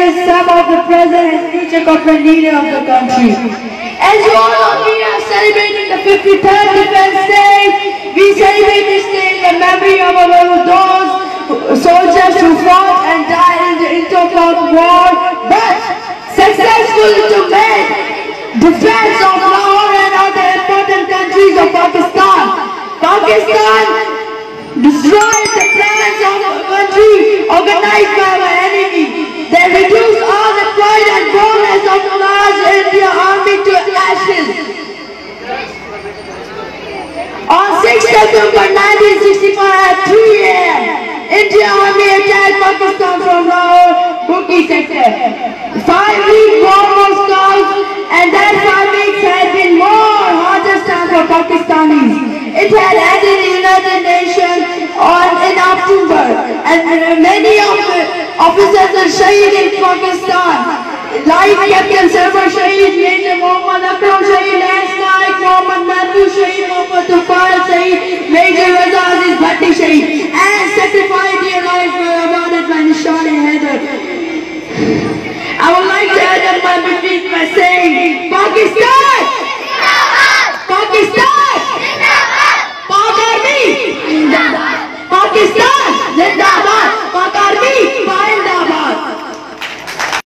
witness some of the present and future corporate leaders of the country. As you all know, we are celebrating the 53rd Defence Day. We celebrate this day in the memory of those soldiers who fought and died in the Indo-Pak War, but successful to make defense of Lahore and other important countries of Pakistan. Pakistan destroyed the plans of the country organized by our enemy. They reduced all the pride and boldness of the large Indian army to ashes. On 6 September 1965 at 3 a.m., Indian army attacked Pakistan from Lahore, Buki sector. 5 weeks war was caused, and that 5 weeks had been more hardest time for Pakistanis. It had ended the United Nations in October, and many of the officers are shaheed in Pakistan, like Captain Sarwar Shaheed, Major Muhammad Akram Shaheed, Lance Naik, Muhammad Matthew Shaheed, Muhammad Tufar Shaheed, Major Raza Aziz Bhatti Shaheed.